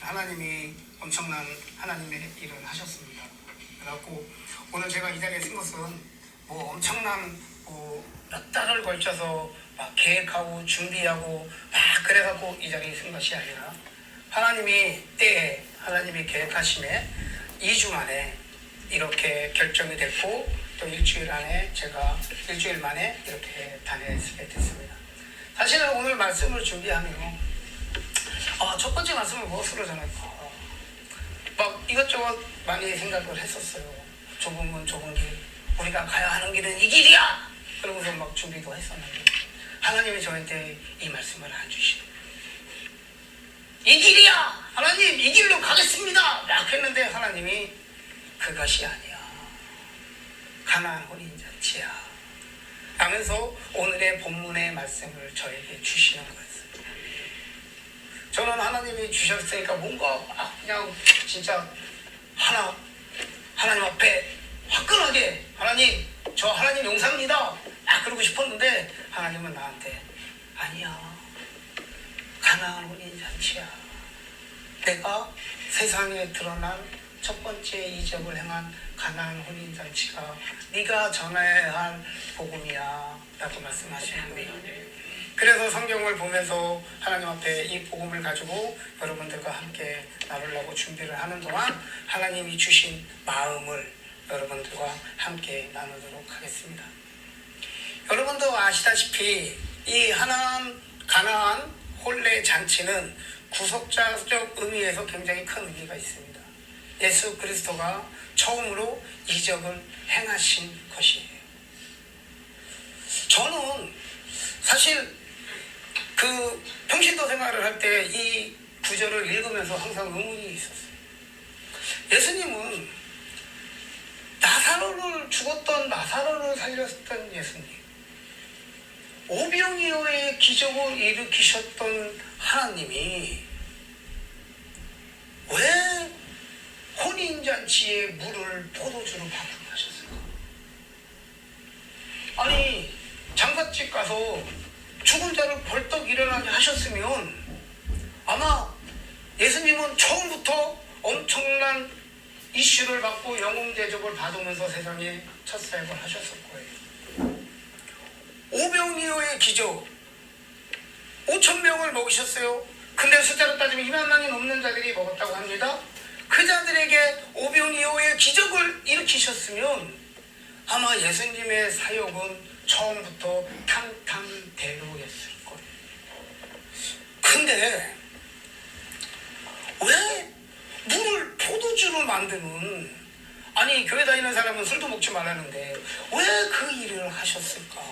하나님이 엄청난 하나님의 일을 하셨습니다. 그래갖고 오늘 제가 이 자리에 쓴 것은 뭐 엄청난 몇 달을 걸쳐서 막 계획하고 준비하고 막 그래갖고 이 자리에 쓴 것이 아니라 하나님이 때에 하나님이 계획하심에 2주 만에 이렇게 결정이 됐고 또 일주일 만에 이렇게 다녔게 됐습니다. 사실은 오늘 말씀을 준비하면 첫 번째 말씀을 무엇으로 전할까 막 이것저것 많이 생각을 했었어요. 좁은 길, 우리가 가야 하는 길은 이 길이야! 그러면서 막 준비도 했었는데 하나님이 저한테 이 말씀을 안 주시는 이 길이야! 하나님 이 길로 가겠습니다! 막 했는데 하나님이 그것이 아니야. 가나안 혼인잔치야. 하면서 오늘의 본문의 말씀을 저에게 주시는 거였어요. 저는 하나님이 주셨으니까 뭔가 그냥 진짜 하나님 앞에 화끈하게 하나님 저 하나님 용사입니다 그러고 싶었는데 하나님은 나한테 아니야. 가나안 혼인잔치야. 내가 세상에 드러난 첫 번째 이적을 행한 가나안 혼인잔치가 네가 전해야 할 복음이야 라고 말씀하시는 거예요. 그래서 성경을 보면서 하나님 앞에 이 복음을 가지고 여러분들과 함께 나누려고 준비를 하는 동안 하나님이 주신 마음을 여러분들과 함께 나누도록 하겠습니다. 여러분도 아시다시피 이 가나안 혼례 잔치는 구속자적 의미에서 굉장히 큰 의미가 있습니다. 예수 그리스도가 처음으로 이적을 행하신 것이에요. 저는 사실 평신도 생활을 할 때 이 구절을 읽으면서 항상 의문이 있었어요. 예수님은 죽었던 나사로를 살렸던 예수님, 오병이어의 기적을 일으키셨던 하나님이 왜 혼인잔치에 물을 포도주로 바꾸셨을까? 아니 장사집 가서 죽은 자를 벌떡 일어나게 하셨으면 아마 예수님은 처음부터 엄청난 이슈를 받고 영웅 대접을 받으면서 세상에 첫 사역을 하셨을 거예요. 오병이어의 기적 5,000명을 먹이셨어요. 근데 숫자로 따지면 2만 명이 넘는 자들이 먹었다고 합니다. 그 자들에게 오병이어의 기적을 일으키셨으면 아마 예수님의 사역은 처음부터 탄탄대로였을 거예요. 근데 왜 물을 포도주로 만드는 교회 다니는 사람은 술도 먹지 말라는데 왜 그 일을 하셨을까?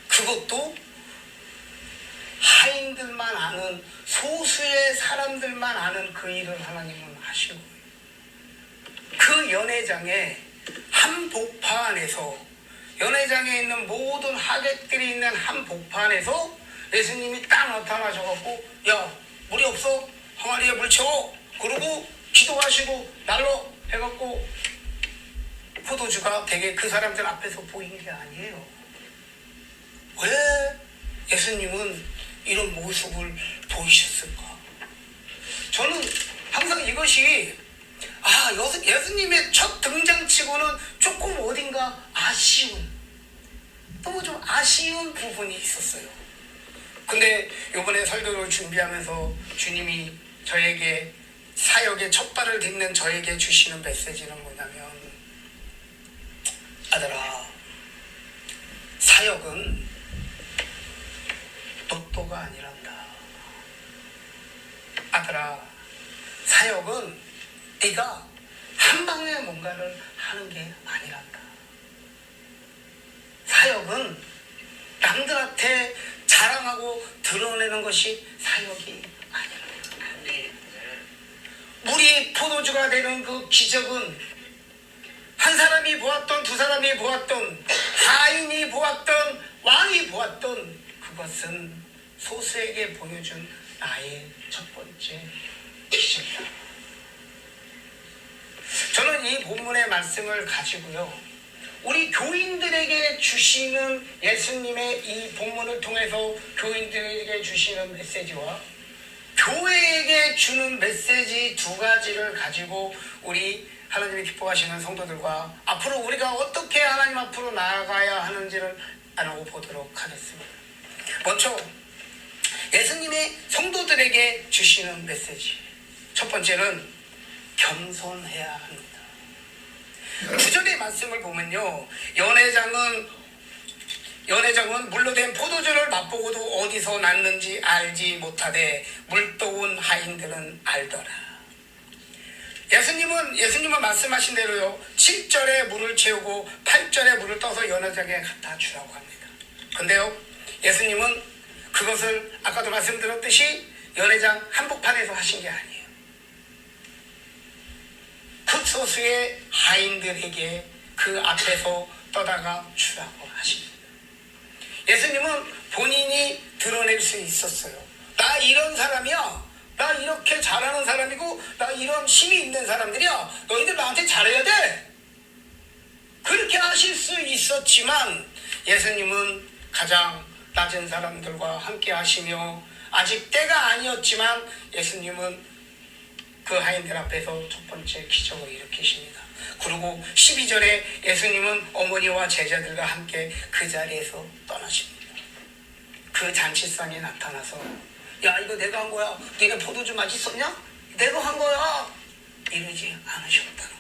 그것도 하인들만 아는 소수의 사람들만 아는 그 일을 하나님은 하시고 그 연회장의 한복판에서 연회장에 있는 모든 하객들이 있는 한복판에서 예수님이 딱 나타나셔갖고 야 물이 없어? 항아리에 물 채워. 그러고 기도하시고 날로 해갖고 포도주가 되게 그 사람들 앞에서 보인 게 아니에요. 왜 예수님은 이런 모습을 보이셨을까? 저는 항상 이것이 예수님의 첫 등장치고는 조금 어딘가 너무 좀 아쉬운 부분이 있었어요. 근데 이번에 설교를 준비하면서 주님이 저에게 사역의 첫 발을 딛는 저에게 주시는 메시지는 뭐냐면 아들아, 사역은 로또가 아니란다. 아들아, 사역은 네가 한 방에 뭔가를 하는 게 아니란다. 사역은 남들한테 자랑하고 드러내는 것이 사역이 아니란다. 물이 포도주가 되는 그 기적은 한 사람이 보았던 두 사람이 보았던 하인이 보았던 왕이 보았던 그것은 소수에게 보여준 나의 첫 번째 기적이다. 저는 이 본문의 말씀을 가지고요, 우리 교인들에게 주시는 예수님의 이 본문을 통해서 교인들에게 주시는 메시지와 교회에게 주는 메시지 두 가지를 가지고 우리 하나님이 기뻐하시는 성도들과 앞으로 우리가 어떻게 하나님 앞으로 나아가야 하는지를 알아보도록 하겠습니다. 먼저 예수님이 성도들에게 주시는 메시지, 첫 번째는 겸손해야 합니다. 9절의 말씀을 보면요, 연회장은 물로 된 포도주를 맛보고도 어디서 났는지 알지 못하되 물도온 하인들은 알더라. 예수님은 말씀하신 대로요, 7절에 물을 채우고 8절에 물을 떠서 연회장에 갖다 주라고 합니다. 근데요, 예수님은 그것을 아까도 말씀드렸듯이 연회장 한복판에서 하신 게 아니에요. 극소수의 하인들에게 그 앞에서 떠다가 주라고 하십니다. 예수님은 본인이 드러낼 수 있었어요. 나 이런 사람이야. 나 이렇게 잘하는 사람이고 나 이런 힘이 있는 사람들이야. 너희들 나한테 잘해야 돼. 그렇게 하실 수 있었지만 예수님은 가장 낮은 사람들과 함께 하시며 아직 때가 아니었지만 예수님은 그 하인들 앞에서 첫 번째 기적을 일으키십니다. 그리고 12절에 예수님은 어머니와 제자들과 함께 그 자리에서 떠나십니다. 그 잔치상에 나타나서 야, 이거 내가 한 거야. 니네 포도주 맛있었냐? 내가 한 거야. 이러지 않으셨다는 거예요.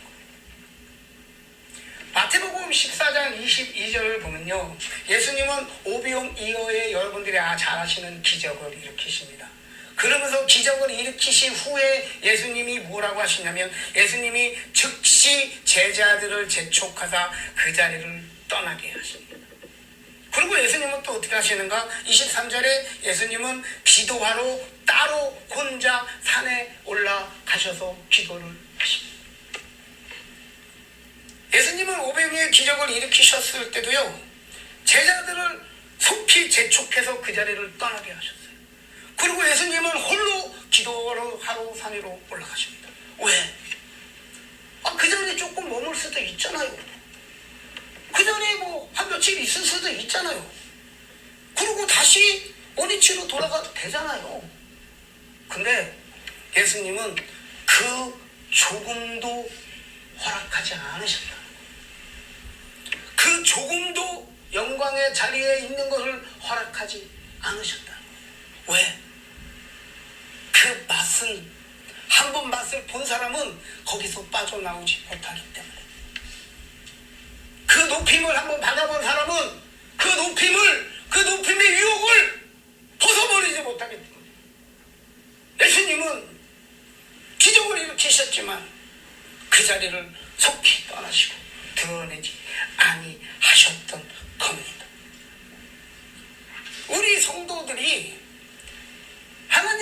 마태복음 14장 22절을 보면요, 예수님은 오비움 이어에 여러분들이 잘 아시는 기적을 일으키십니다. 그러면서 기적을 일으키신 후에 예수님이 뭐라고 하시냐면 예수님이 즉시 제자들을 재촉하사 그 자리를 떠나게 하십니다. 그리고 예수님은 또 어떻게 하시는가? 23절에 예수님은 기도하러 따로 혼자 산에 올라가셔서 기도를 하십니다. 예수님은 오병이의 기적을 일으키셨을 때도요, 제자들을 속히 재촉해서 그 자리를 떠나게 하셨어요. 그리고 예수님은 홀로 기도하러 산 위로 올라가십니다. 왜? 그 전에 조금 머물 수도 있잖아요. 그 전에 한 며칠 있을 수도 있잖아요. 그리고 다시 원위치로 돌아가도 되잖아요. 근데 예수님은 그 조금도 허락하지 않으셨다. 그 조금도 영광의 자리에 있는 것을 허락하지 않으셨다. 왜? 그 맛은, 한 번 맛을 본 사람은 거기서 빠져나오지 못하기 때문에. 그 높임을 한번 받아본 사람은 그 높임의 유혹을 벗어버리지 못하기 때문에. 예수님은 기적을 일으키셨지만 그 자리를 속히 떠나시고 드러내지 아니하셨던 겁니다. 우리 성도들이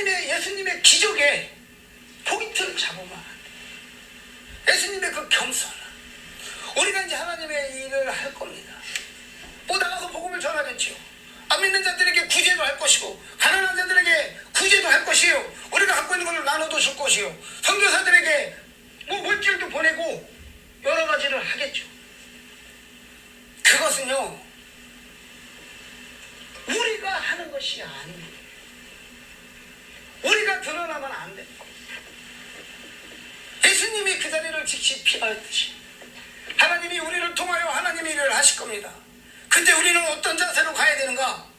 예수님의 기적에 포인트를 잡으면 안 돼. 예수님의 그 겸손, 우리가 이제 하나님의 일을 할 겁니다. 나가서 복음을 전하겠지요. 안 믿는 자들에게 구제도 할 것이고 가난한 자들에게 구제도 할 것이요. 우리가 갖고 있는 것을 나눠도 줄 것이요. 선교사들에게 물질도 보내고 여러 가지를 하겠죠. 그것은요, 우리가 하는 것이 아닙니다. 우리가 드러나면 안 됩니다. 예수님이 그 자리를 즉시 피하였듯이 하나님이 우리를 통하여 하나님의 일을 하실 겁니다. 그때 우리는 어떤 자세로 가야 되는가?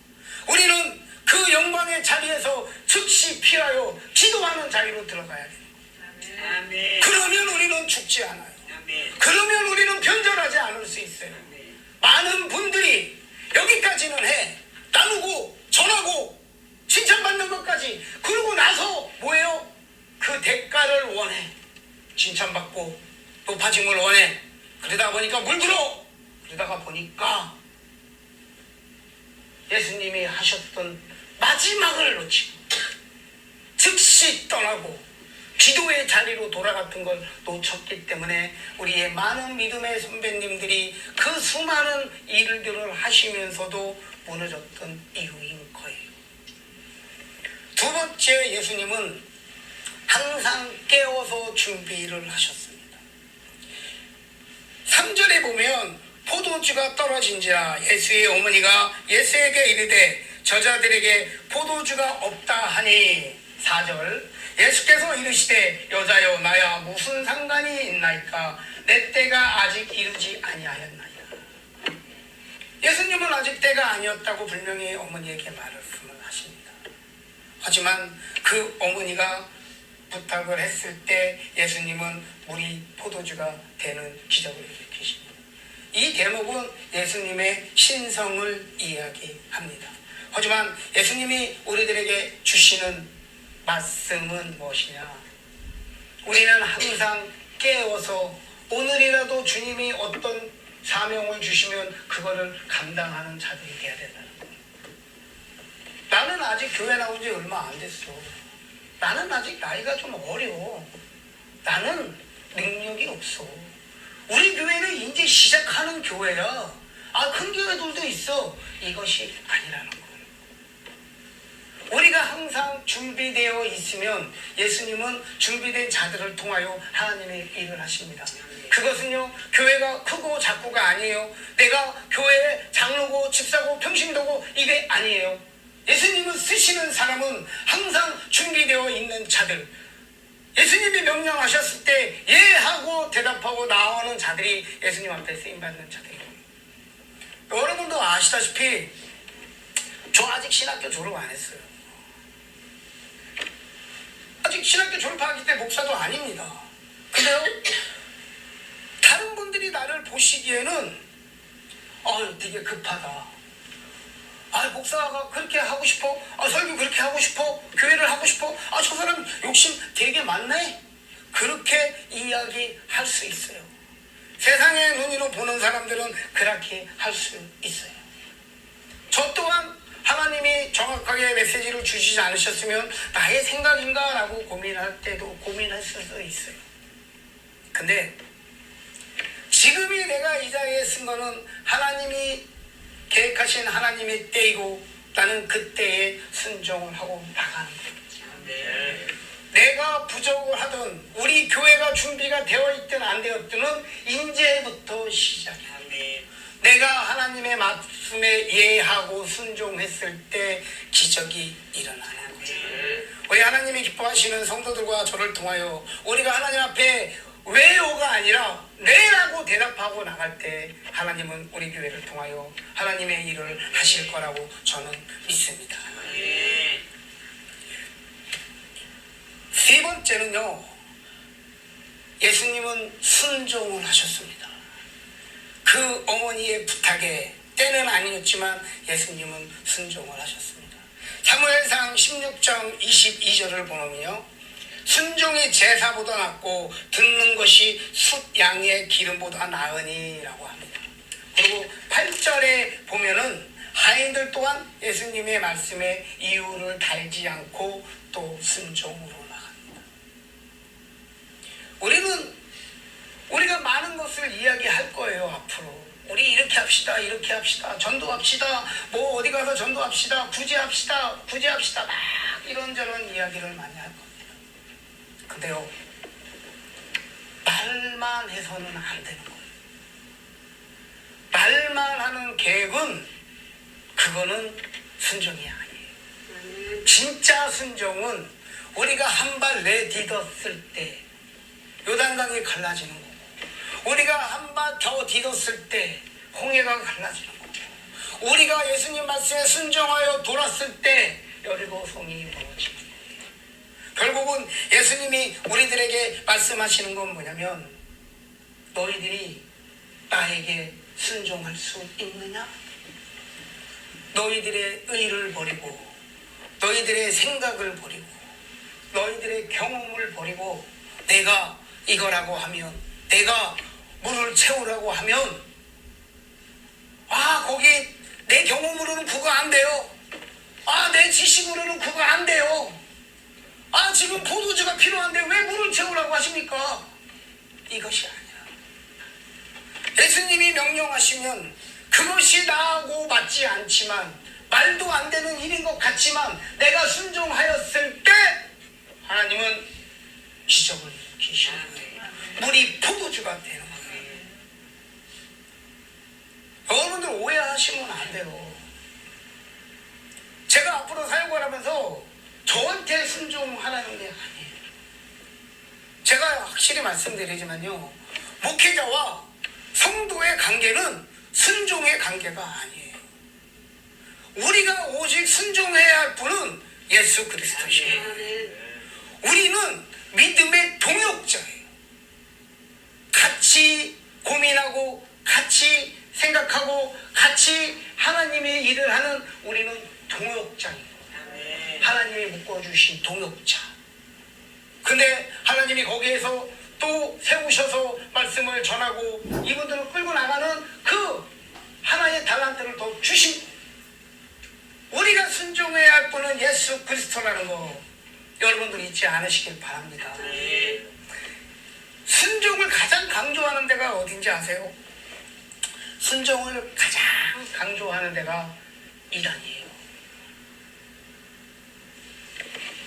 우리는 그 영광의 자리에서 즉시 피하여 기도하는 자리로 들어가야 됩니다. 아멘. 그러면 우리는 죽지 않아요. 아멘. 그러면 우리는 변절하지 않을 수 있어요. 아멘. 많은 분들이 여기까지는 해, 나누고 전하고 칭찬받는 것까지, 그러고 나서 뭐예요? 그 대가를 원해. 칭찬받고 높아짐을 원해. 그러다 보니까 물들어. 그러다가 보니까 예수님이 하셨던 마지막을 놓치고 즉시 떠나고 기도의 자리로 돌아갔던 걸 놓쳤기 때문에 우리의 많은 믿음의 선배님들이 그 수많은 일들을 하시면서도 무너졌던 이유인 거예요. 두 번째, 예수님은 항상 깨워서 준비를 하셨습니다. 3절에 보면 포도주가 떨어진지라 예수의 어머니가 예수에게 이르되 저자들에게 포도주가 없다 하니 4절 예수께서 이르시되 여자여 나야 무슨 상관이 있나이까 내 때가 아직 이르지 아니하였나이다. 예수님은 아직 때가 아니었다고 분명히 어머니에게 말씀을 하십니다. 하지만 그 어머니가 부탁을 했을 때 예수님은 물이 포도주가 되는 기적을 일으키십니다. 이 대목은 예수님의 신성을 이야기합니다. 하지만 예수님이 우리들에게 주시는 말씀은 무엇이냐? 우리는 항상 깨어서 오늘이라도 주님이 어떤 사명을 주시면 그거를 감당하는 자들이 되어야 된다는 거예요. 나는 아직 교회 나온 지 얼마 안 됐어. 나는 아직 나이가 좀 어려. 나는 능력이 없어. 우리 교회는 이제 시작하는 교회야. 큰 교회들도 있어. 이것이 아니라는 거예요. 우리가 항상 준비되어 있으면 예수님은 준비된 자들을 통하여 하나님의 일을 하십니다. 그것은요, 교회가 크고 작고가 아니에요. 내가 교회의 장로고 집사고 평신도고 이게 아니에요. 예수님은 쓰시는 사람은 항상 준비되어 있는 자들, 예수님이 명령하셨을 때 예 하고 대답하고 나오는 자들이 예수님 앞에 쓰임받는 자들이에요. 여러분도 아시다시피 저 아직 신학교 졸업 안 했어요. 아직 신학교 졸업하기 때문에 목사도 아닙니다. 근데요, 다른 분들이 나를 보시기에는 되게 급하다. 목사가 그렇게 하고 싶어? 설교 그렇게 하고 싶어? 교회를 하고 싶어? 저 사람 욕심 되게 많네? 그렇게 이야기할 수 있어요. 세상의 눈으로 보는 사람들은 그렇게 할 수 있어요. 저 또한 하나님이 정확하게 메시지를 주시지 않으셨으면 나의 생각인가? 라고 고민할 때도 고민했을 수 있어요. 근데 지금이 내가 이 자리에 쓴 거는 하나님이 계획하신 하나님의 때이고 나는 그 때에 순종을 하고 나가는 거예요. 네. 내가 부족을 하든 우리 교회가 준비가 되어 있든 안 되었든 이제부터 시작이야. 네. 내가 하나님의 말씀에 예하고 순종했을 때 기적이 일어나는 거예요. 우리 하나님이 기뻐하시는 성도들과 저를 통하여 우리가 하나님 앞에 왜요가 아니라 네라고 대답하고 나갈 때 하나님은 우리 교회를 통하여 하나님의 일을 하실 거라고 저는 믿습니다. 세 번째는요, 예수님은 순종을 하셨습니다. 그 어머니의 부탁에 때는 아니었지만 예수님은 순종을 하셨습니다. 사무엘상 16장 22절을 보면요, 순종이 제사보다 낫고 듣는 것이 숫 양의 기름보다 나으니 라고 합니다. 그리고 8절에 보면은 하인들 또한 예수님의 말씀에 이유를 달지 않고 또 순종으로 나갑니다. 우리가 많은 것을 이야기할 거예요. 앞으로 우리 이렇게 합시다, 이렇게 합시다, 전도합시다, 뭐 어디 가서 전도합시다, 구제합시다 막 이런저런 이야기를 많이 할 겁니다. 근데요, 말만 해서는 안 되는 거예요. 말만 하는 계획은 그거는 순종이 아니에요. 진짜 순종은 우리가 한 발 내딛었을 때 요단강이 갈라지는 거고, 우리가 한 발 더 디뎠을 때 홍해가 갈라지는 거고, 우리가 예수님 말씀에 순종하여 돌았을 때 여리고 성이 무너지는 거예요. 결국은 예수님이 우리들에게 말씀하시는 건 뭐냐면, 너희들이 나에게 순종할 수 있느냐? 너희들의 의를 버리고 너희들의 생각을 버리고 너희들의 경험을 버리고 내가 이거라고 하면, 내가 물을 채우라고 하면 거기 내 경험으로는 그거 안 돼요. 내 지식으로는 그거 안 돼요. 지금 포도주가 필요한데 왜 물을 채우라고 하십니까? 이것이 아니라 예수님이 명령하시면 그것이 나하고 맞지 않지만, 말도 안 되는 일인 것 같지만 내가 순종하였을 때 하나님은 기적을 일으키시는 거예요. 물이 포도주가 되는 거예요. 여러분들 오해하시면 안 돼요. 제가 앞으로 사역을 하면서 저한테 순종하라는 게 아니에요. 제가 확실히 말씀드리지만요, 목회자와 성도의 관계는 순종의 관계가 아니에요. 우리가 오직 순종해야 할 분은 예수 그리스도시에요. 우리는 믿음의 동역자예요. 같이 고민하고 같이 생각하고 같이 하나님의 일을 하는 우리는 동역자예요. 하나님이 묶어주신 동역자. 근데 하나님이 거기에서 또 세우셔서 말씀을 전하고 이분들을 끌고 나가는 그 하나의 달란트를 더 주신, 우리가 순종해야 할 분은 예수 그리스도라는 거 여러분들 잊지 않으시길 바랍니다. 순종을 가장 강조하는 데가 어딘지 아세요? 순종을 가장 강조하는 데가 이단이에요.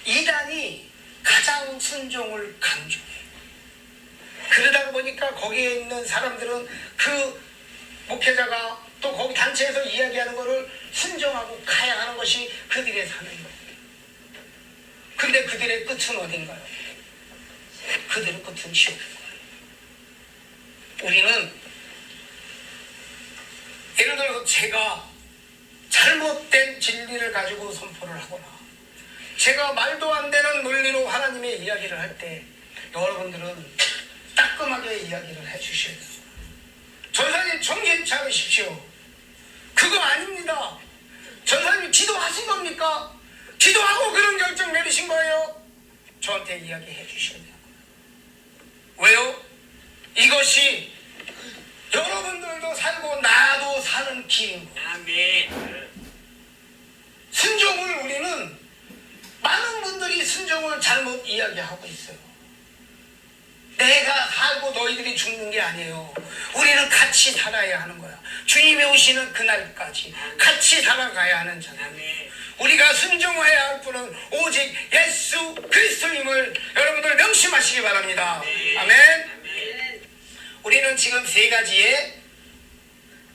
이단이 가장 순종을 강조해요. 그러다 보니까 거기에 있는 사람들은 그 목회자가 또 거기 단체에서 이야기하는 것을 순종하고 가야 하는 것이 그들의 사명이에요. 근데 그들의 끝은 어딘가요? 그들의 끝은 지옥인 거예요. 우리는 예를 들어서 제가 잘못된 진리를 가지고 선포를 하거나 제가 말도 안 되는 논리로 하나님의 이야기를 할 때 여러분들은 따끔하게 이야기를 해주셔야 돼요. 전사님 정신 차리십시오. 그거 아닙니다. 전사님 기도하신 겁니까? 기도하고 그런 결정 내리신 거예요? 저한테 이야기해 주셔야 돼요. 왜요? 이것이 여러분들도 살고 나도 사는 길인 거예요. 아멘. 순종을 우리는 많은 분들이 순종을 잘못 이야기하고 있어요. 내가 살고 너희들이 죽는 게 아니에요. 우리는 같이 살아야 하는 거야. 주님이 오시는 그날까지 같이 살아가야 하는 자들. 우리가 순종해야 할 분은 오직 예수 그리스도임을 여러분들 명심하시기 바랍니다. 아멘. 우리는 지금 세 가지의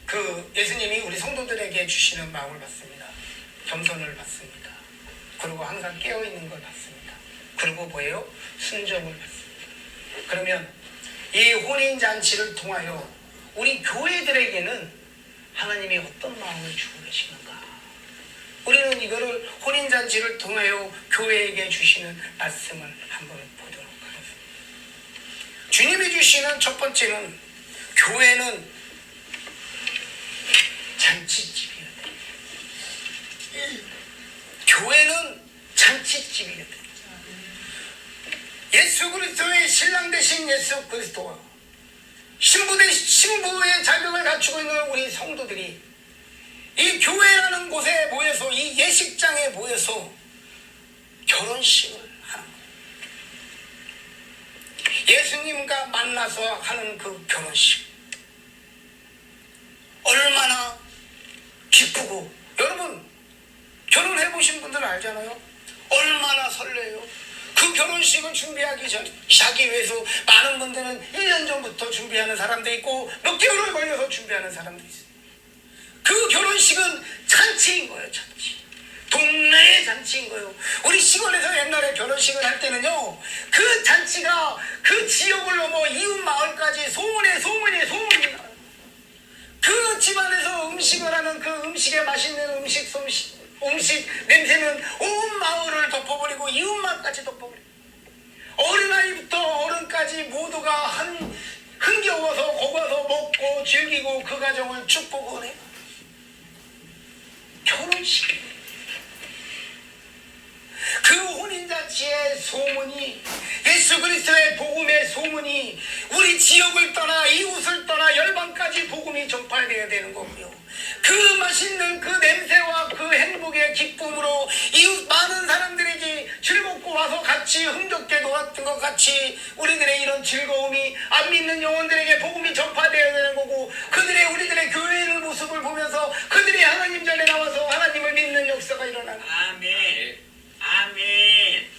그 예수님이 우리 성도들에게 주시는 마음을 받습니다. 겸손을 받습니다. 그리고 항상 깨어있는 걸 받습니다. 그리고 뭐예요? 순종을 받습니다. 그러면 이 혼인잔치를 통하여 우리 교회들에게는 하나님이 어떤 마음을 주고 계시는가? 우리는 이거를 혼인잔치를 통하여 교회에게 주시는 말씀을 한번 보도록 하겠습니다. 주님이 주시는 첫 번째는 교회는 잔치집이야. 교회는 잔치집이야. 예수 그리스도의 신랑 되신 예수 그리스도와 신부의 자격을 갖추고 있는 우리 성도들이 이 교회라는 곳에 모여서 이 예식장에 모여서 결혼식을 하는 거예요. 예수님과 만나서 하는 그 결혼식 얼마나 기쁘고, 여러분 결혼해 보신 분들은 알잖아요. 얼마나 설레요. 그 결혼식을 하기 위해서 많은 분들은 1년 전부터 준비하는 사람도 있고 몇 개월을 걸려서 준비하는 사람도 있어요. 그 결혼식은 잔치인 거예요. 잔치. 동네의 잔치인 거예요. 우리 시골에서 옛날에 결혼식을 할 때는요, 그 잔치가 그 지역을 넘어 이웃 마을까지 소문이 나요. 그 집안에서 음식을 하는 그 음식에 맛있는 음식 냄새는 온 마을을 덮어버리고 이웃마을까지 덮어버리고 어린아이부터 어른까지 모두가 흥겨워서 거기 와서 먹고 즐기고 그 가정을 축복을 해요. 결혼식. 그 혼인잔치의 소문이, 예수 그리스도의 복음의 소문이 우리 지역을 떠나 이웃을 떠나 열방까지 복음이 전파되어야 되는 거고요. 그 맛있는 그 냄새와 그 행복의 기쁨으로 이웃 많은 사람들에게 즐겁고 와서 같이 흥겹게 놀았던 것 같이 우리들의 이런 즐거움이 안 믿는 영혼들에게 복음이 전파되어야 되는 거고, 우리들의 교회의 모습을 보면서 그들이 하나님 전에 나와서 하나님을 믿는 역사가 일어나는 거예요. 아멘. 아멘.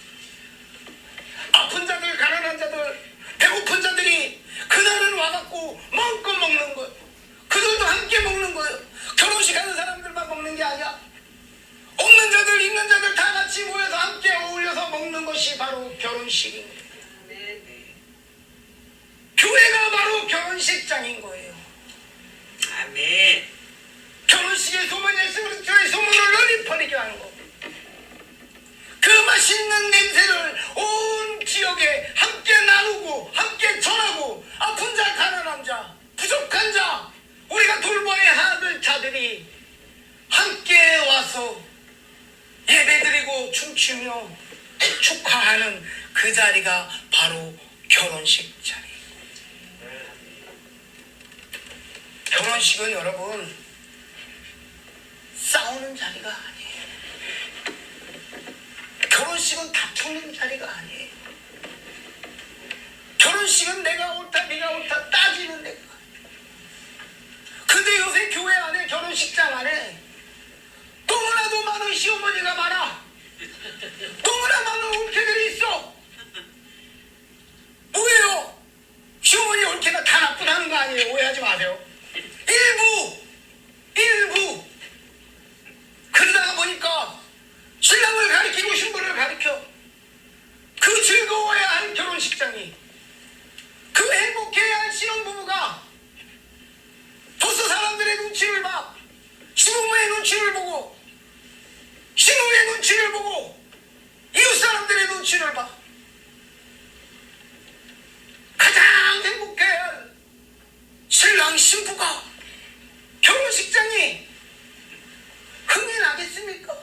아픈 자들, 가난한 자들, 배고픈 자들이 그날은 와갖고 마음껏 먹는 거예요. 그들도 함께 먹는 거예요. 결혼식 하는 사람들만 먹는 게 아니야. 없는 자들, 있는 자들 다 같이 모여서 함께 결혼식장인 거예요. 아멘. 결혼식의 소문, 예수 그리스도의 소문을 널리 퍼지게 하는 거. 그 맛있는 냄새를 온 지역에 함께 나누고 함께 전하고, 아픈 자, 가난한 자, 부족한 자, 우리가 돌봐야 할 자들이 함께 와서 예배드리고 춤추며 축하하는 그 자리가 바로 결혼식 자리. 결혼식은 여러분 싸우는 자리가 아니에요. 결혼식은 다투는 자리가 아니에요. 결혼식은 내가 옳다 네가 옳다 따지는 데가 아니에요. 근데 요새 교회 안에, 결혼식장 안에 너무나도 많은 시어머니가 많아. 너무나 많은 올케들이 있어. 뭐예요? 시어머니 올케가 다 나쁘다는 거 아니에요. 오해하지 마세요. 일부 그러다가 보니까 신랑을 가리키고 신부를 가리켜. 그 즐거워야 할 결혼식장이, 그 행복해야 할 신혼부부가 벌써 사람들의 눈치를 봐. 시부모의 눈치를 보고, 신우의 눈치를 보고, 이웃 사람들의 눈치를 봐. 가장 행복해야 할 신랑 신부가 결혼식장이 흥이 나겠습니까?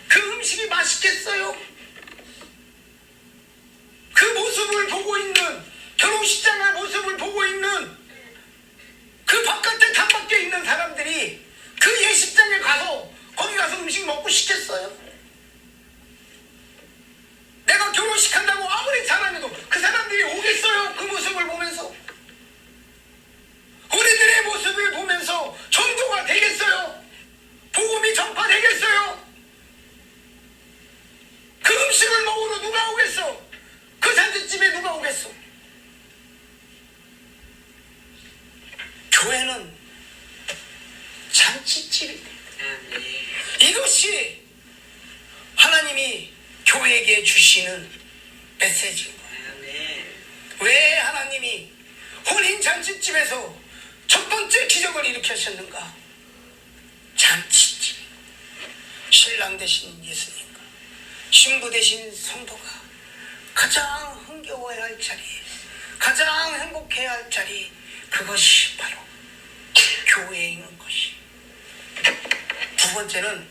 그 음식이 맛있겠어요? 그 모습을 보고 있는, 결혼식장의 모습을 보고 있는 그 바깥에 당 밖에 있는 사람들이 그 예식장에 가서 거기 가서 음식 먹고 싶겠어요? 내가 결혼식 한다고 아무리 잘하면도 그 사람들이 오겠어요? 그 모습을 보면서? 우리들의 모습을 보면서 전도가 되겠어요? 복음이 전파되겠어요? 그 음식을 먹으러 누가 오겠어? 그 잔치집에 누가 오겠어? 교회는 잔치집이, 이것이 하나님이 교회에게 주시는 메시지인 거예요. 왜 하나님이 혼인 잔치집에서 첫 번째 기적을 일으키셨는가? 잔치집. 신랑 되신 예수님과 신부 되신 성도가 가장 흥겨워야 할 자리, 가장 행복해야 할 자리, 그것이 바로 교회에 있는 것이. 두 번째는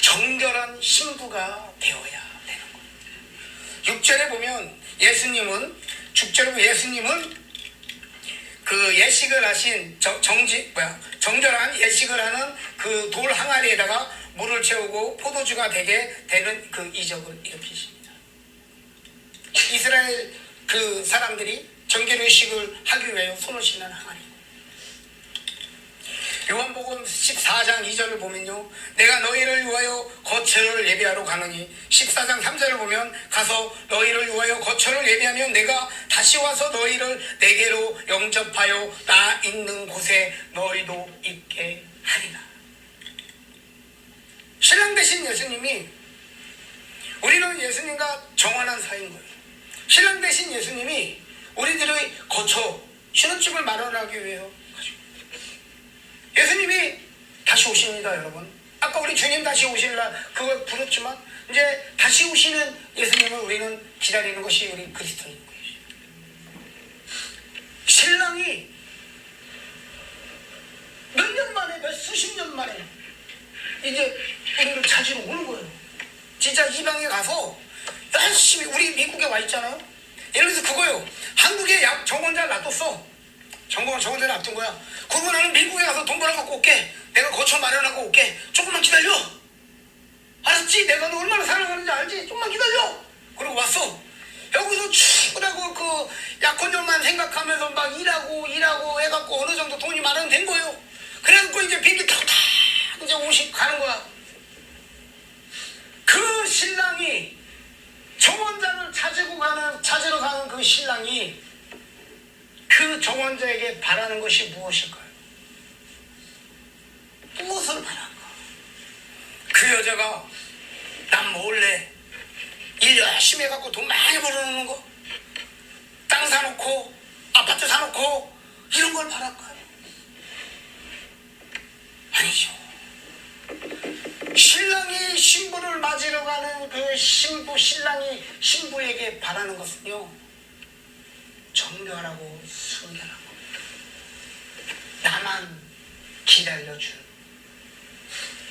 정결한 신부가 되어야 되는 거예요. 6절에 보면 예수님은 그 예식을 하신 정결한 예식을 하는 그 돌 항아리에다가 물을 채우고 포도주가 되게 되는 그 이적을 일으키십니다. 이스라엘 그 사람들이 정결의식을 하기 위해 손을 씻는 항아리. 요한복음 14장 2절을 보면요, 내가 너희를 위하여 거처를 예비하러 가느니, 14장 3절을 보면 가서 너희를 위하여 거처를 예비하면 내가 다시 와서 너희를 내게로 영접하여 나 있는 곳에 너희도 있게 하리라. 신랑 되신 예수님이, 우리는 예수님과 정원한 사이인 거예요. 신랑 되신 예수님이 우리들의 거처, 신혼집을 마련하기 위해서 예수님이 다시 오십니다, 여러분. 아까 우리 주님 다시 오실라 그걸 부르지만 이제 다시 오시는 예수님을 우리는 기다리는 것이 우리 그리스도인 거예요. 신랑이 몇 년 만에, 수십 년 만에 이제 우리를 찾으러 오는 거예요. 진짜 이방에 가서 열심히, 우리 미국에 와 있잖아요. 예를 들어서 그거요. 한국에 정원자를 놔뒀어. 정원자를 놔둔 거야. 그러고 나는 미국에 가서 돈 벌어갖고 올게. 내가 거처 마련하고 올게. 조금만 기다려. 알았지? 내가 너 얼마나 사랑하는지 알지? 조금만 기다려. 그러고 왔어. 여기서 출근하고 그 약혼료만 생각하면서 막 일하고 해갖고 어느 정도 돈이 마련된 거예요. 그래갖고 이제 비행기 타고 다 이제 가는 거야. 그 신랑이, 정원자를 찾으러 가는 그 신랑이 그 정원자에게 바라는 것이 무엇일까요? 무엇을 바랄까? 그 여자가 난 몰래 일 열심히 해갖고 돈 많이 벌어놓는 거, 땅 사놓고 아파트 사놓고 이런 걸 바랄까요? 아니죠. 신랑이 신부를 맞으러 가는 그 신랑이 신부에게 바라는 것은요, 정결하고 순결한 겁니다. 나만 기다려주는,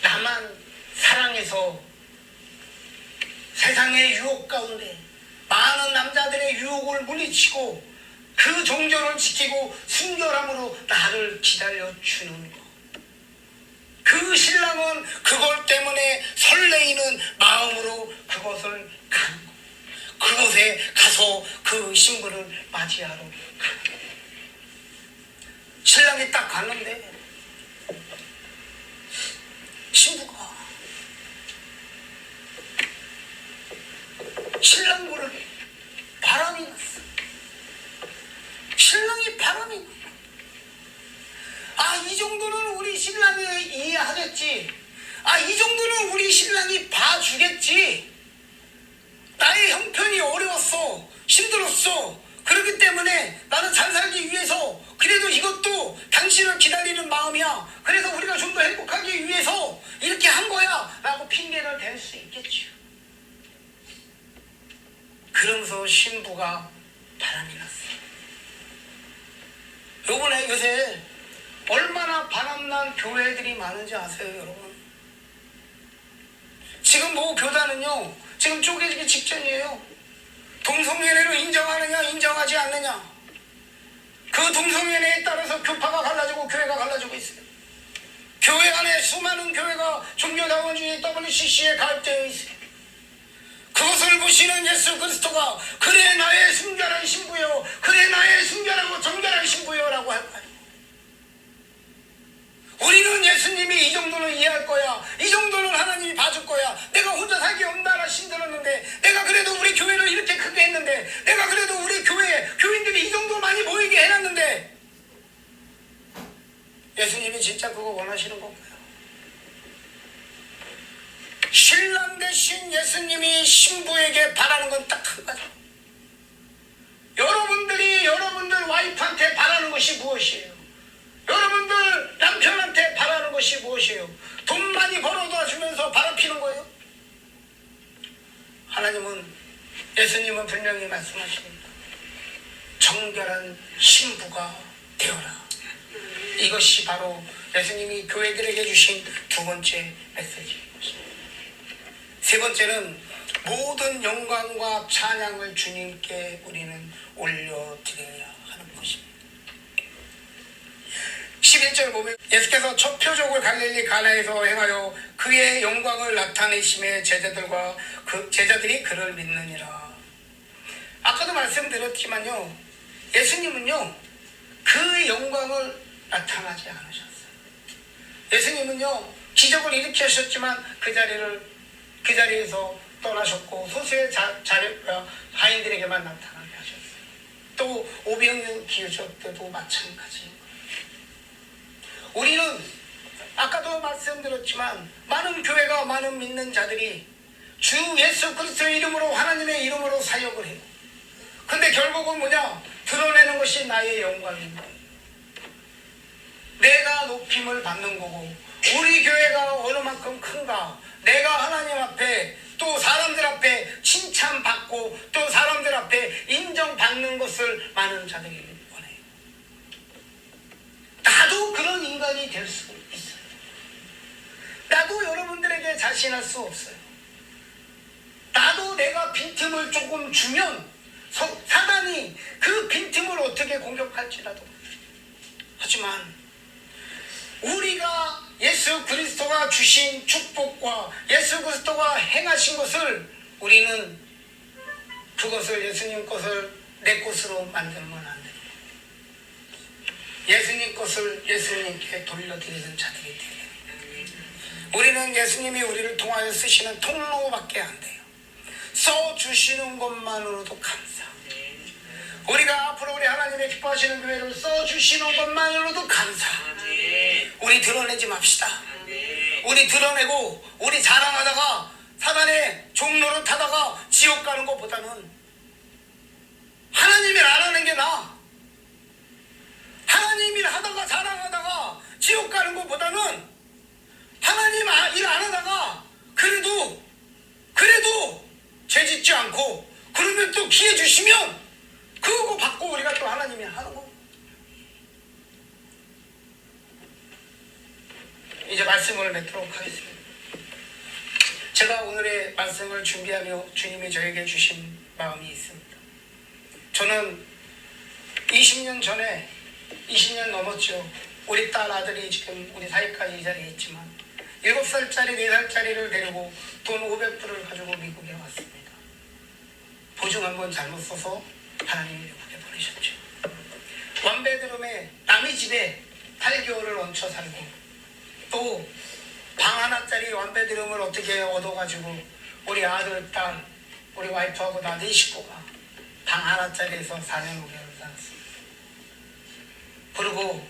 나만 사랑해서 세상의 유혹 가운데 많은 남자들의 유혹을 물리치고 그 정절을 지키고 순결함으로 나를 기다려주는 것. 그 신랑은 그것 때문에 설레이는 마음으로 그것을 가는 것. 그곳에 가서 그 신부를 맞이하러 가는 것. 신랑이 딱 갔는데 신부가 신랑 모르게 바람이 났어. 신랑이 바람이 났어. 아, 이 정도는 우리 신랑이 이해하겠지. 아, 이 정도는 우리 신랑이 봐주겠지. 나의 형편이 어려웠어. 힘들었어. 그렇기 때문에 나는 잘 살기 위해서 그래도 이것도 당신을 기다리는 마음이야. 그래서 우리가 좀 더 행복하기 위해서 이렇게 한 거야 라고 핑계를 댈 수 있겠죠. 그러면서 신부가 바람이 났어. 요새 얼마나 바람난 교회들이 많은지 아세요, 여러분? 지금 뭐 교단은요, 지금 쪼개지기 직전이에요. 동성연애로 인정하느냐 인정하지 않느냐, 그 동성연애에 따라서 교파가 갈라지고 교회가 갈라지고 있어요. 교회 안에 수많은 교회가 종교다원주의 WCC에 가입되어 있어요. 그것을 보시는 예수 그리스도가 그래 나의 순결한 신부요, 그래 나의 순결하고 정결한 신부요 라고 할까요? 우리는 예수님이 이 정도는 이해할 거야, 이 정도는 하나님이 봐줄 거야, 내가 혼자 살기 얼마나 힘들었는데, 내가 그래도 우리 교회를 이렇게 크게 했는데, 내가 그래도 우리 교인들이 이 정도 많이 모이게 해놨는데, 예수님이 진짜 그거 원하시는 건가요? 신랑 대신 예수님이 신부에게 바라는 건 딱 한 가지. 여러분들 와이프한테 바라는 것이 무엇이에요? 여러분들 남편한테 바라는 것이 무엇이에요? 돈 많이 벌어다 주면서 바람피는 거예요? 예수님은 분명히 말씀하십니다. 정결한 신부가 되어라. 이것이 바로 예수님이 교회들에게 주신 두 번째 메시지입니다. 세 번째는 모든 영광과 찬양을 주님께 우리는 올려드려야 하는 것입니다. 11절 보면 예수께서 첫 표적을 갈릴리 가나에서 행하여 그의 영광을 나타내심에 제자들이 그를 믿느니라. 아까도 말씀드렸지만요, 예수님은요 그 영광을 나타나지 않으셨어요. 예수님은요 기적을 일으키셨지만 그 자리에서 떠나셨고 소수의 하인들에게만 나타나게 하셨어요. 또 오병이어 기우적 때도 마찬가지인 거예요. 우리는 아까도 말씀드렸지만 많은 교회가, 많은 믿는 자들이 주 예수 그리스도의 이름으로, 하나님의 이름으로 사역을 해요. 근데 결국은 뭐냐? 드러내는 것이 나의 영광인 거예요. 내가 높임을 받는 거고, 우리 교회가 어느 만큼 큰가, 내가 하나님 앞에 또 사람들 앞에 칭찬받고 또 사람들 앞에 인정받는 것을 많은 자들이 원해요. 나도 그런 인간이 될 수 있어요. 나도 여러분들에게 자신할 수 없어요. 나도 내가 빈틈을 조금 주면 사단이 그 빈틈을 어떻게 공격할지라도. 하지만 우리가 예수 그리스도가 주신 축복과 예수 그리스도가 행하신 것을 우리는 그것을 예수님 것을 내 것으로 만들면 안 돼요. 예수님 것을 예수님께 돌려드리는 자들이 돼요. 우리는 예수님이 우리를 통하여 쓰시는 통로밖에 안 돼요. 써주시는 것만으로도 감사. 우리가 앞으로 우리 하나님의 기뻐하시는 교회를 써주시는 것만으로도 감사. 우리 드러내지 맙시다. 우리 드러내고 우리 자랑하다가 사단의 종로를 타다가 지옥 가는 것보다는 하나님을 안 하는 게 나아. 하나님 일 하다가 자랑하다가 지옥 가는 것보다는 하나님 일 안 하다가 그래도 죄 짓지 않고 그러면 또 기회 주시면 그거 받고 우리가 또 하나님이 하는 거. 이제 말씀을 맺도록 하겠습니다. 제가 오늘의 말씀을 준비하며 주님이 저에게 주신 마음이 있습니다. 저는 20년 전에 20년 넘었죠. 우리 딸 아들이 지금 우리 사이까지 이 자리에 있지만 7살짜리 4살짜리를 데리고 돈 500불을 가지고 미국에 왔습니다. 보증 한번 잘못 써서 하나님이 미국에 보내셨죠. 원베드룸에 남의 집에 8개월을 얹혀 살고 또 방 하나짜리 원베드룸을 어떻게 얻어가지고 우리 아들, 딸, 우리 와이프하고 나 4식구가 방 하나짜리에서 4년 5개월 살았습니다. 그리고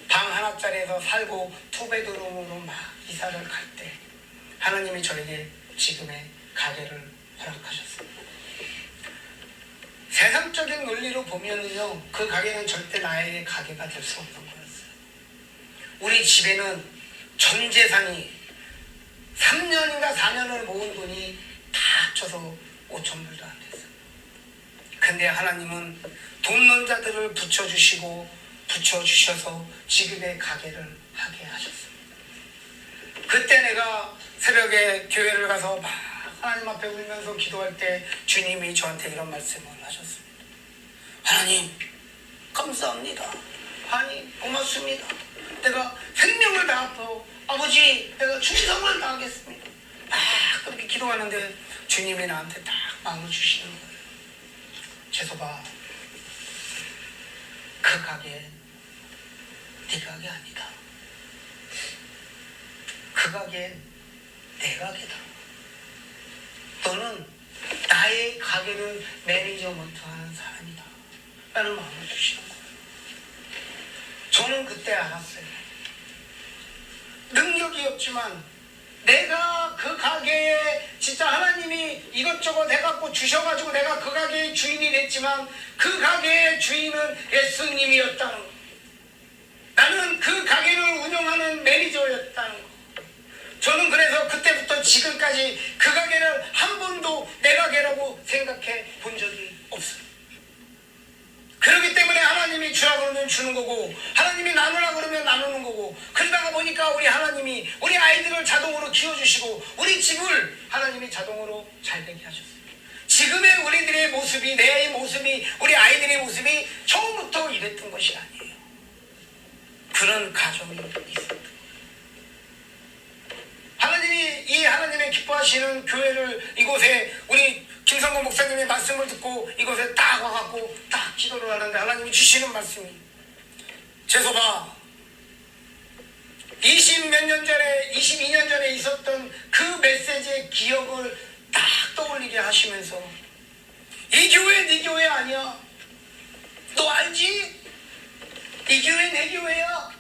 방 하나짜리에서 살고 투베드룸으로 막 이사를 갈 때 하나님이 저에게 지금의 가게를 허락하셨습니다. 세상적인 논리로 보면은요, 그 가게는 절대 나의 가게가 될 수 없는 거였어요. 우리 집에는 전 재산이 3년인가 4년을 모은 돈이 다 합쳐서 5,000불도 안 됐어요. 근데 하나님은 돈 넣은 자들을 붙여주셔서 지금의 가게를 하게 하셨습니다. 그때 내가 새벽에 교회를 가서 막 하나님 앞에 울면서 기도할 때 주님이 저한테 이런 말씀을 하셨습니다. 하나님 감사합니다. 하나님 고맙습니다. 내가 생명을 다하고 아버지 내가 충성을 다하겠습니다. 막 그렇게 기도하는데 주님이 나한테 딱 마음을 주시는 거예요. 재석아, 그 가게 네 가게 아니다. 그 가게는 내 가게다. 너는 나의 가게를 매니저먼트하는 사람이다 라는 마음을 주시는 거예요. 저는 그때 알았어요. 능력이 없지만 내가 그 가게에 진짜 하나님이 이것저것 해갖고 주셔가지고 내가 그 가게의 주인이 됐지만 그 가게의 주인은 예수님이었다는 거. 나는 그 가게를 운영하는 매니저였다는 거. 저는 그래서 그때부터 지금까지 그 가게를 한 번도 내 가게라고 생각해 본 적이 없어요. 그렇기 때문에 하나님이 주라 그러면 주는 거고 하나님이 나누라 그러면 나누는 거고 그러다가 보니까 우리 하나님이 우리 아이들을 자동으로 키워주시고 우리 집을 하나님이 자동으로 잘 되게 하셨어요. 지금의 우리들의 모습이 내 모습이 우리 아이들의 모습이 처음부터 이랬던 것이 아니에요. 그런 가정이 있습니다. 하나님이 이 하나님의 기뻐하시는 교회를 이곳에 우리 김성건 목사님의 말씀을 듣고 이곳에 딱 와갖고 딱 기도를 하는데 하나님이 주시는 말씀이 재소봐 20몇 년 전에 22년 전에 있었던 그 메시지의 기억을 딱 떠올리게 하시면서 이 교회 네 교회 아니야. 너 알지? 이 교회 내 교회야.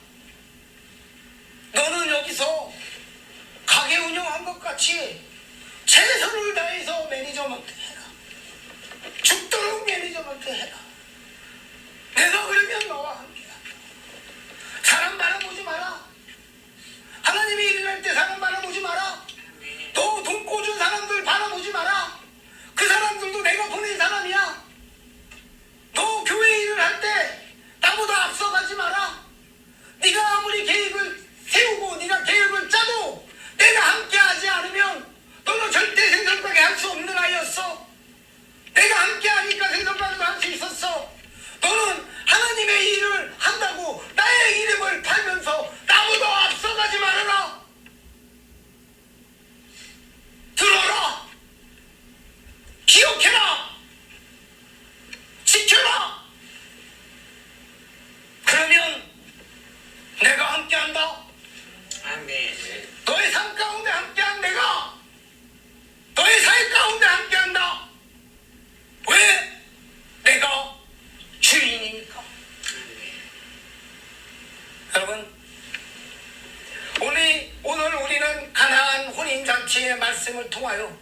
너는 여기서 가게 운영한 것 같이 최선을 다해서 매니저먼트 해라. 죽도록 매니저먼트 해라. 내가 그러면 너와 함께한다. 사람 바라보지 마라. 하나님이 일어날 때 사람 바라보지 마라. 너 돈 꿔준 사람들 바라보지 마라. 그 사람들도 내가 보낸 사람이야. 너 교회 일을 할 때 나보다 앞서가지 마라. 네가 아무리 계획을 세우고 네가 계획을 짜도 내가 함께하지 않으면 너는 절대 생선가게 할 수 없는 아이였어. 내가 함께하니까 생선가게도 할 수 있었어. 너는 하나님의 일을 한다고 나의 이름을 팔면서 나보다 앞서가지 말아라. 들어라. 기억해라. 지켜라. 그러면 내가 함께한다. 아멘. 너의 삶 가운데 함께한 내가 너의 삶 가운데 함께한다. 왜? 내가 주인이니까. 여러분 오늘 우리는 가나안 혼인잔치의 말씀을 통하여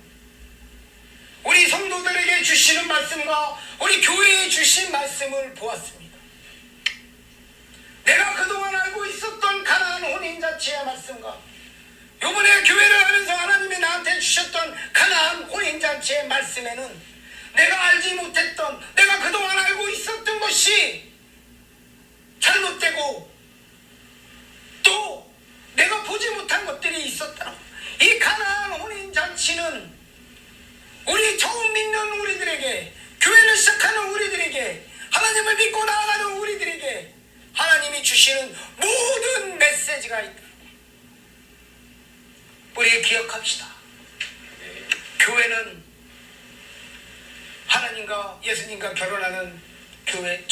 우리 성도들에게 주시는 말씀과 우리 교회에 주신 말씀을 보았습니다. 내가 그동안 알고 있었던 가나안 혼인잔치의 말씀과 요번에 교회를 하면서 하나님이 나한테 주셨던 가나안 혼인잔치의 말씀에는 내가 알지 못했던, 내가 그동안 알고 있었던 것이 잘못되고 또 내가 보지 못한 것들이 있었다. 이 가나안 혼인잔치는 우리 처음 믿는 우리들에게, 교회를 시작하는 우리들에게, 하나님을 믿고 나아가는 우리들에게 하나님이 주시는 모든 메시지가 있다. 우리 기억합시다. 교회는 하나님과 예수님과 결혼하는 교회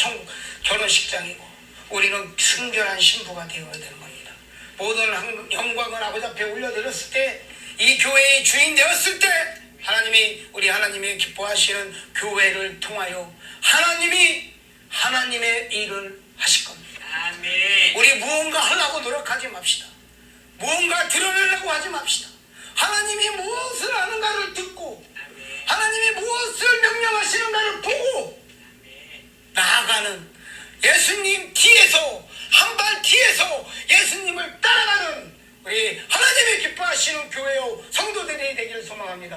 결혼식장이고, 우리는 순결한 신부가 되어야 되는 겁니다. 모든 영광을 아버지 앞에 올려드렸을 때, 이 교회의 주인 되었을 때 하나님이, 우리 하나님이 기뻐하시는 교회를 통하여 하나님이 하나님의 일을 하실 겁니다. 아멘. 우리 무언가 하려고 노력하지 맙시다. 무언가 드러내려고 하지 맙시다. 하나님이 무엇을 하는가를 듣고 하나님이 무엇을 명령하시는가를 보고 나아가는, 예수님 뒤에서, 한 발 뒤에서 예수님을 따라가는 우리 하나님이 기뻐하시는 교회요 성도들이 되기를 소망합니다.